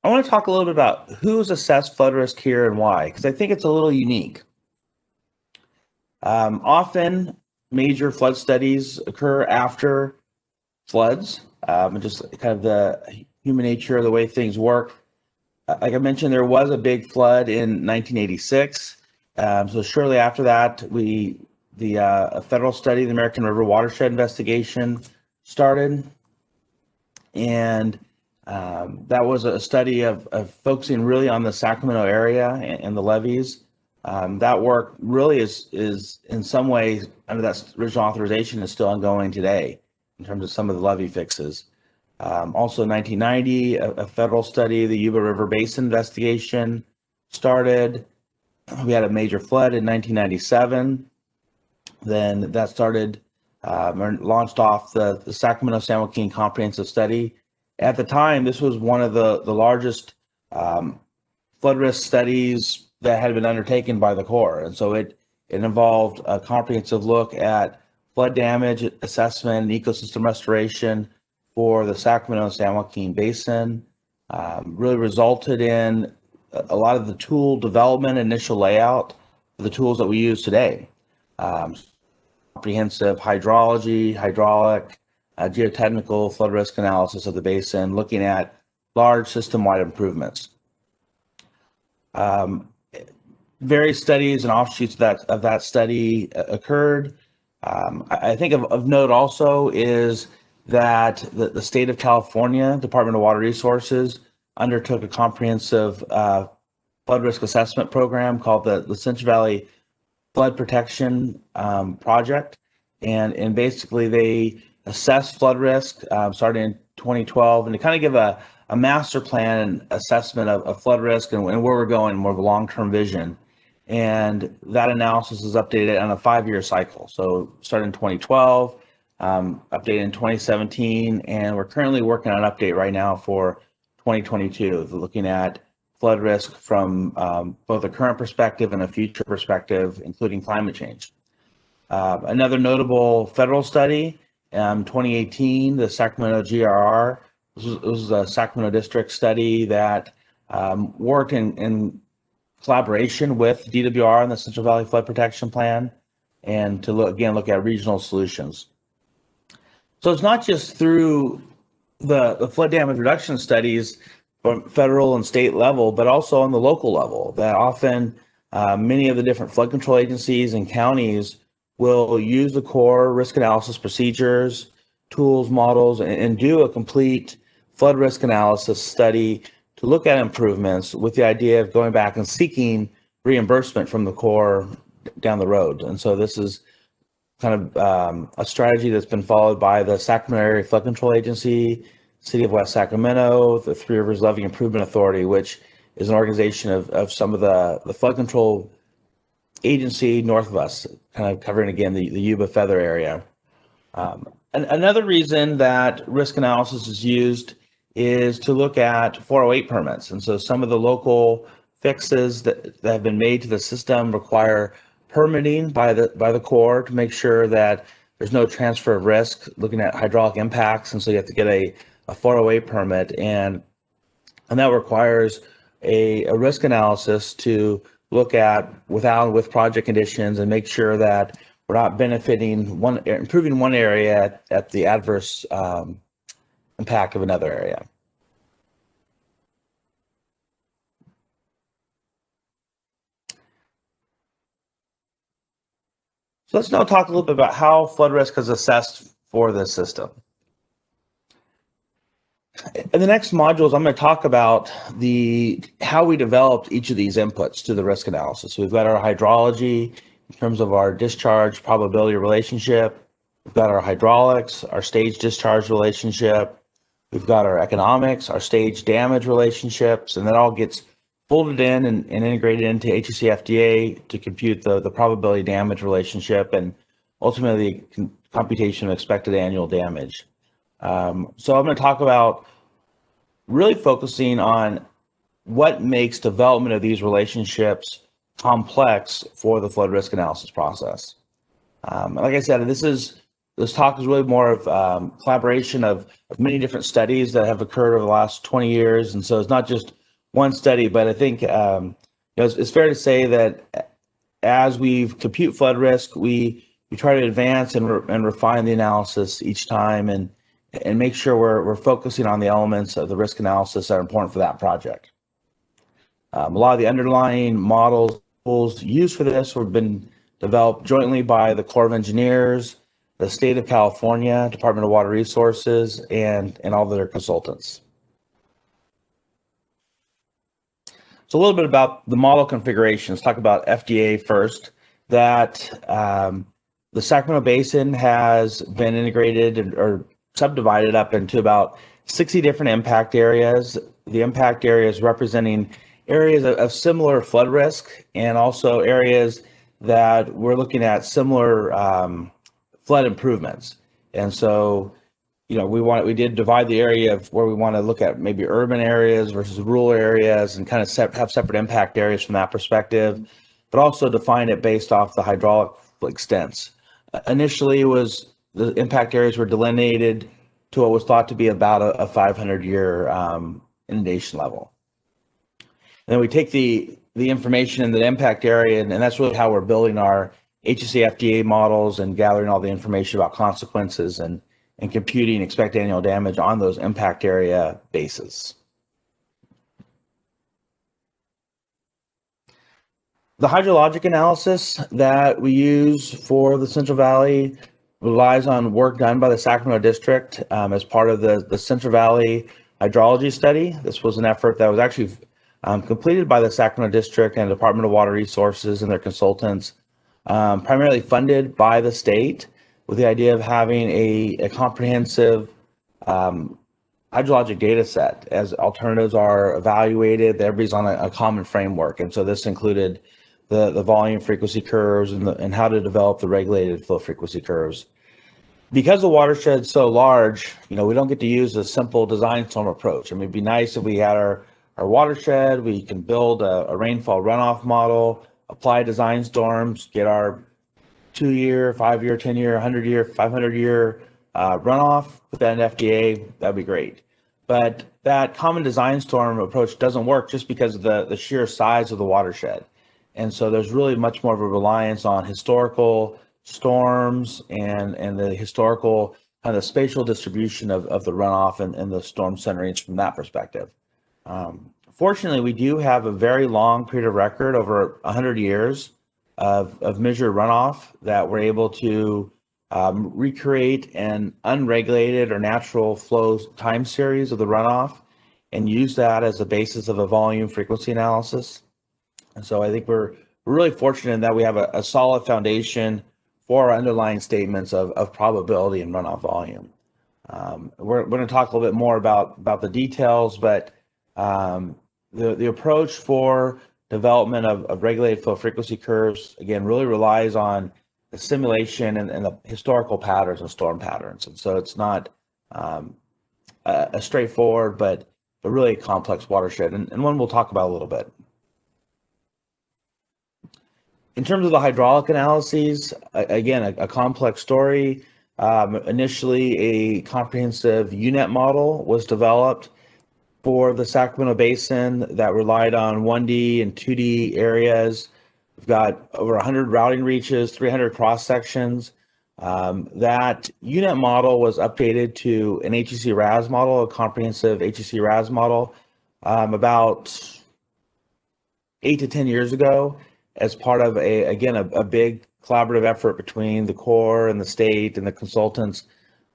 I want to talk a little bit about who's assessed flood risk here and why, because I think it's a little unique. Often, major flood studies occur after floods, just kind of the human nature of the way things work. Like I mentioned, there was a big flood in 1986. So shortly after that, a federal study, the American River Watershed Investigation, started, and that was a study of focusing really on the Sacramento area and the levees. That work really is in some ways under that original authorization is still ongoing today in terms of some of the levee fixes. Also in 1990, a federal study, the Yuba River Basin investigation, started. We had a major flood in 1997. Then that started or launched off the Sacramento San Joaquin Comprehensive Study. At the time, this was one of the largest flood risk studies that had been undertaken by the Corps. And so it involved a comprehensive look at flood damage assessment and ecosystem restoration for the Sacramento San Joaquin Basin. Really resulted in a lot of the tool development, initial layout for the tools that we use today. Comprehensive hydrology, hydraulic, geotechnical flood risk analysis of the basin, looking at large system-wide improvements. Various studies and offshoots of that study occurred. I think of note also is that the state of California, Department of Water Resources, undertook a comprehensive flood risk assessment program called the Central Valley Flood Protection Project. And basically they assess flood risk starting in 2012, and to kind of give a master plan and assessment of flood risk and where we're going, more of a long-term vision. And that analysis is updated on a 5-year cycle. So started in 2012, updated in 2017, and we're currently working on an update right now for 2022, looking at flood risk from both a current perspective and a future perspective, including climate change. Another notable federal study, 2018, the Sacramento GRR. This was a Sacramento district study that worked in collaboration with DWR and the Central Valley Flood Protection Plan, and to look at regional solutions. So it's not just through the flood damage reduction studies from federal and state level, but also on the local level, that often many of the different flood control agencies and counties will use the core risk analysis procedures, tools, models, and do a complete flood risk analysis study to look at improvements with the idea of going back and seeking reimbursement from the Corps down the road. And so this is kind of a strategy that's been followed by the Sacramento Area Flood Control Agency, City of West Sacramento, the Three Rivers Levee Improvement Authority, which is an organization of some of the flood control agency north of us, kind of covering again the Yuba Feather area. And another reason that risk analysis is used is to look at 408 permits. And so some of the local fixes that have been made to the system require permitting by the Corps to make sure that there's no transfer of risk, looking at hydraulic impacts. And so you have to get a 408 permit, and that requires a risk analysis to look at with project conditions and make sure that we're not improving one area at the adverse impact of another area. So let's now talk a little bit about how flood risk is assessed for this system. In the next modules, I'm going to talk about how we developed each of these inputs to the risk analysis. So we've got our hydrology in terms of our discharge probability relationship. We've got our hydraulics, our stage discharge relationship. We've got our economics, our stage damage relationships, and that all gets folded in and integrated into HEC-FDA to compute the probability damage relationship and ultimately the computation of expected annual damage. So I'm going to talk about really focusing on what makes development of these relationships complex for the flood risk analysis process. Like I said, this is this talk is really more of collaboration of many different studies that have occurred over the last 20 years. And so it's not just one study, but I think it's fair to say that as we compute flood risk, we try to advance and refine the analysis each time and make sure we're focusing on the elements of the risk analysis that are important for that project. A lot of the underlying models tools used for this have been developed jointly by the Corps of Engineers, the State of California, Department of Water Resources, and all of their consultants. So a little bit about the model configuration. Let's talk about FDA first. That the Sacramento Basin has been integrated or subdivided up into about 60 different impact areas. The impact areas representing areas of similar flood risk and also areas that we're looking at similar flood improvements. And so, we did divide the area of where we want to look at maybe urban areas versus rural areas and kind of have separate impact areas from that perspective, but also define it based off the hydraulic extents. Initially, the impact areas were delineated to what was thought to be about a 500-year inundation level. And then we take the information in the impact area, and that's really how we're building our HEC-FDA models and gathering all the information about consequences and computing expected annual damage on those impact area bases. The hydrologic analysis that we use for the Central Valley relies on work done by the Sacramento District as part of the Central Valley hydrology study. This was an effort that was actually completed by the Sacramento District and Department of Water Resources and their consultants, primarily funded by the state, with the idea of having a comprehensive hydrologic data set as alternatives are evaluated. Everybody's on a common framework. And so this included the volume frequency curves and how to develop the regulated flow frequency curves. Because the watershed's so large, we don't get to use a simple design storm approach. I mean, it'd be nice if we had our watershed, we can build a rainfall runoff model, apply design storms, get our 2-year, 5-year, 10-year, 100-year, 500-year runoff with that FDA. That'd be great. But that common design storm approach doesn't work just because of the sheer size of the watershed. And so there's really much more of a reliance on historical storms and the historical kind of spatial distribution of the runoff and the storm centerings from that perspective. Fortunately, we do have a very long period of record, over 100 years of measured runoff, that we're able to recreate an unregulated or natural flow time series of the runoff and use that as a basis of a volume frequency analysis. And so I think we're really fortunate in that we have a solid foundation for our underlying statements of probability and runoff volume. We're going to talk a little bit more about the details, but the approach for development of regulated flow frequency curves, again, really relies on the simulation and the historical patterns and storm patterns. And so it's not a straightforward, but really complex watershed, and one we'll talk about a little bit. In terms of the hydraulic analyses, again, a complex story. Initially, a comprehensive UNET model was developed for the Sacramento Basin that relied on 1D and 2D areas. We've got over 100 routing reaches, 300 cross sections. That UNET model was updated to an HEC RAS model, a comprehensive HEC RAS model, about 8 to 10 years ago, as part of a big collaborative effort between the Corps and the state and the consultants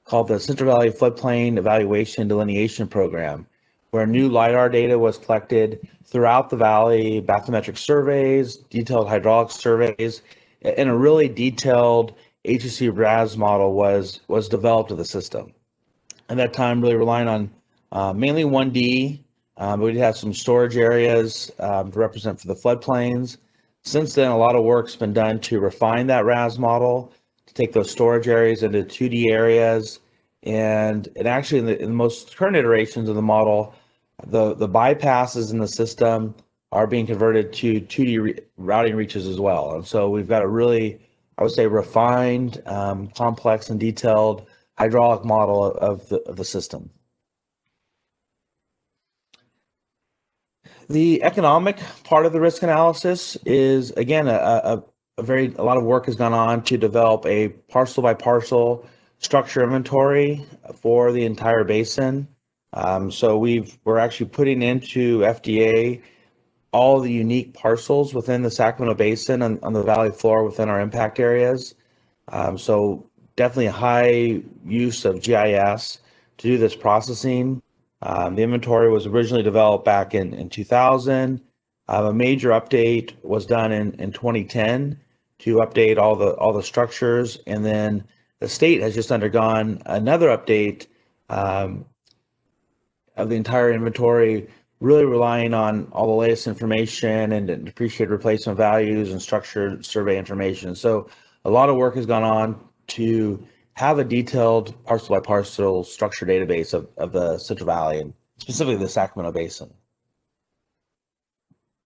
called the Central Valley Floodplain Evaluation and Delineation Program, where new LIDAR data was collected throughout the valley, bathymetric surveys, detailed hydraulic surveys, and a really detailed HEC RAS model was developed of the system. At that time, really relying on mainly 1D, but we did have some storage areas to represent for the floodplains. Since then, a lot of work's been done to refine that RAS model, to take those storage areas into 2D areas, and actually in the most current iterations of the model, the bypasses in the system are being converted to 2D routing reaches as well. And so we've got a really I would say, refined, complex, and detailed hydraulic model of the system. The economic part of the risk analysis is, again, a lot of work has gone on to develop a parcel by parcel structure inventory for the entire basin. So we're actually putting into FDA all the unique parcels within the Sacramento Basin on the valley floor within our impact areas. So definitely a high use of GIS to do this processing. The inventory was originally developed back in 2000. A major update was done in 2010 to update all the structures, and then the state has just undergone another update of the entire inventory, really relying on all the latest information and depreciated replacement values and structured survey information. So a lot of work has gone on to have a detailed parcel by parcel structure database of the Central Valley and specifically the Sacramento Basin.